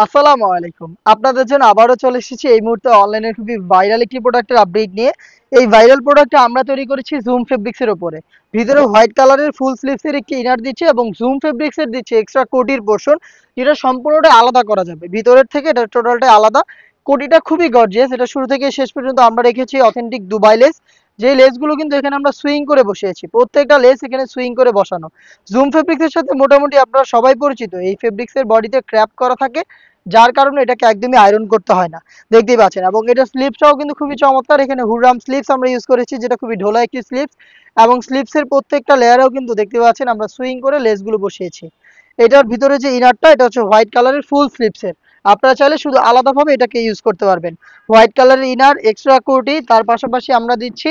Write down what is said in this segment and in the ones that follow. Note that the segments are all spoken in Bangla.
আসসালামু আলাইকুম। আপনাদের জন্য আবারও চলে এসেছি এই মুহূর্তে অনলাইনে খুবই ভাইরাল একটি প্রোডাক্টের আপডেট নিয়ে। এই ভাইরাল প্রোডাক্টটা আমরা তৈরি করেছি জুম ফেব্রিক্স এর উপরে। ভিতরে হোয়াইট কালারের ফুল স্লিভস এর একটি ইনার দিচ্ছি এবং জুম ফেব্রিক্স এর দিচ্ছি এক্সট্রা কোটির পোরশন, যেটা সম্পূর্ণটা আলাদা করা যাবে। ভিতরের থেকে এটা টোটালটাই আলাদা। কোটিটা খুবই গর্জিয়াস। এটা শুরু থেকে শেষ পর্যন্ত আমরা রেখেছি অথেন্টিক দুবাই লেস। যে লেসগুলো কিন্তু এখানে আমরা সুইং করে বসিয়েছি। প্রত্যেকটা লেস এখানে সুইং করে বসানো। জুম ফেব্রিক্স এর সাথে মোটামুটি আপনারা সবাই পরিচিত। এই ফেব্রিক্স এর বডিতে ক্র্যাপ করা থাকে, যার কারণে এটাকে একদমই আয়রন করতে হয় না। দেখতেই পাচ্ছেন, এবং এটা স্লিপসটাও কিন্তু খুবই চমৎকার। এখানে হুররাম স্লিপস আমরা ইউজ করেছি, যেটা খুবই ঢোলা একটি স্লিপস, এবং স্লিপসের প্রত্যেকটা লেয়ারেও কিন্তু দেখতে পাচ্ছেন আমরা সুইং করে লেসগুলো বসিয়েছি। এটার ভিতরে যে ইনারটা, এটা হচ্ছে হোয়াইট কালারের ফুল স্লিপসের। আপনারা চাইলে শুধু আলাদাভাবে এটাকে ইউজ করতে পারবেন। হোয়াইট কালারের ইনার, এক্সট্রা কোটি, তার পাশাপাশি আমরা দিচ্ছি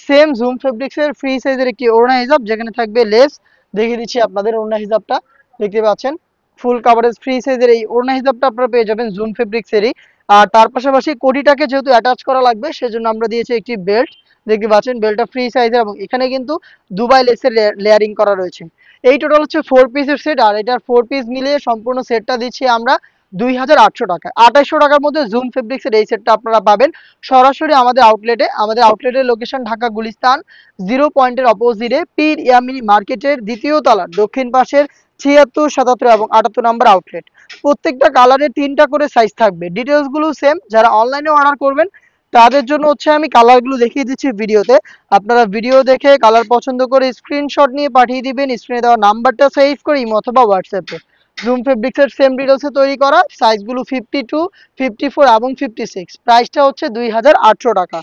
সেম জুম ফেব্রিক্সের ফ্রি সাইজের একটি ওড়না হিজাব, যেখানে থাকবে লেস। দেখিয়ে দিচ্ছি আপনাদের ওড়না হিজাবটা, দেখতে পাচ্ছেন ফুল কাভারেজ ফ্রি সাইজের এই ওড়না হিসাবটা আপনারা পেয়ে যাবেন জুম ফেব্রিক্সেরই। আর তার পাশাপাশি কোটিটাকে যেহেতু অ্যাটাচ করা লাগবে, সেজন্য আমরা দিয়েছি একটি বেল্ট। দেখতে পাচ্ছেন বেল্টটা ফ্রি সাইজের, এবং এখানে কিন্তু দুবাই লেসের লেয়ারিং করা রয়েছে। এই টোটাল হচ্ছে 4 পিসের সেট, আর এটার 4 পিস মিলিয়ে সম্পূর্ণ সেটটা দিচ্ছি আমরা 2800 টাকায়। 2800 টাকার মধ্যে জুম ফেব্রিক্সের এই সেটটা আপনারা পাবেন সরাসরি আমাদের আউটলেটে। আমাদের আউটলেটের লোকেশন ঢাকা গুলিস্তান 0 পয়েন্টের অপোজিটে পীর ইয়ামিনী মার্কেটের দ্বিতীয় তলার দক্ষিণ পাশের 76, 77 এবং 78 নম্বর আউটলেট। প্রত্যেকটা কালারে 3টা করে সাইজ থাকবে। ডিটেলসগুলো সেম। যারা অনলাইনে অর্ডার করবেন তাদের জন্য হচ্ছে আমি কালারগুলো দেখিয়ে দিচ্ছি ভিডিওতে। আপনারা ভিডিও দেখে কালার পছন্দ করে স্ক্রিনশট নিয়ে পাঠিয়ে দিবেন স্ক্রিনে দেওয়া নাম্বারটা সেভ করে ইমো অথবা হোয়াটসঅ্যাপে। জুম ফেব্রিক্সের সেম ডিটেলসে তৈরি করা, সাইজগুলো 52, 54 এবং 56। প্রাইসটা হচ্ছে 2800 টাকা।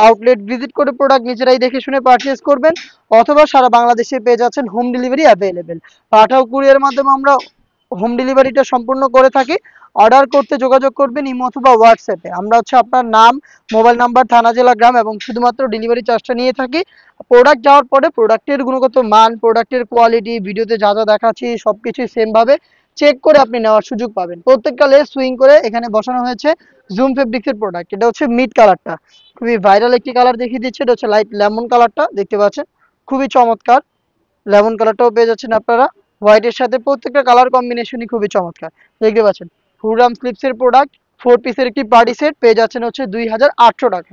আউটলেট ভিজিট করে প্রোডাক্ট নিজেরাই দেখে শুনে পারচেজ করবেন, অথবা সারা বাংলাদেশে পেয়ে যাচ্ছেন হোম ডেলিভারি অ্যাভেলেবেল। পাঠাও কুরিয়ার মাধ্যমে আমরা হোম ডেলিভারিটা সম্পূর্ণ করে থাকি। অর্ডার করতে যোগাযোগ করবেন ইমো অথবা হোয়াটসঅ্যাপে। আমরা হচ্ছে আপনার নাম, মোবাইল নাম্বার, থানা, জেলা, গ্রাম এবং শুধুমাত্র ডেলিভারি চার্জটা নিয়ে থাকি। প্রোডাক্ট যাওয়ার পরে প্রোডাক্টের গুণগত মান, প্রোডাক্টের কোয়ালিটি, ভিডিওতে যা যা দেখাচ্ছি সবকিছুই সেমভাবে চেক করে আপনি নেওয়ার সুযোগ পাবেন। প্রত্যেকটা লেস সুইং করে এখানে বসানো হয়েছে জুম ফেব্রিক্সের প্রোডাক্ট। এটা হচ্ছে মিড কালারটা, খুবই ভাইরাল একটি কালার দেখিয়ে দিচ্ছে। এটা হচ্ছে লাইট লেমন কালারটা, দেখতে পাচ্ছেন খুবই চমৎকার। লেমন কালারটাও পেয়ে যাচ্ছেন আপনারা হোয়াইটের সাথে। প্রত্যেকটা কালার কম্বিনেশনই খুবই চমৎকার, দেখতে পাচ্ছেন। হুররাম স্লিপসের প্রোডাক্ট 4 পিসের একটি পার্টি সেট পেয়ে যাচ্ছেন হচ্ছে 2800 টাকা।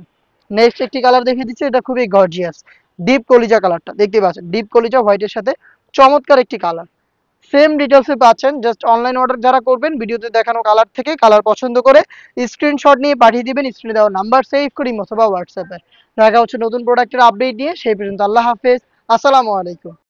নেক্সট একটি কালার দেখিয়ে দিচ্ছি, এটা খুবই গর্জিয়াস ডিপ কলিজা কালারটা, দেখতে পাচ্ছেন ডিপ কলিজা হোয়াইটের সাথে চমৎকার একটি কালার। সেম ডিটেলসে পাচ্ছেন। জাস্ট অনলাইন অর্ডার যারা করবেন ভিডিওতে দেখানো কালার থেকে কালার পছন্দ করে স্ক্রিনশট নিয়ে পাঠিয়ে দিবেন স্ক্রিনে দেওয়া নাম্বার সেভ করি অথবা হোয়াটসঅ্যাপে। দেখা হচ্ছে নতুন প্রোডাক্টের আপডেট নিয়ে। সেই পর্যন্ত আল্লাহ হাফেজ, আসসালামু আলাইকুম।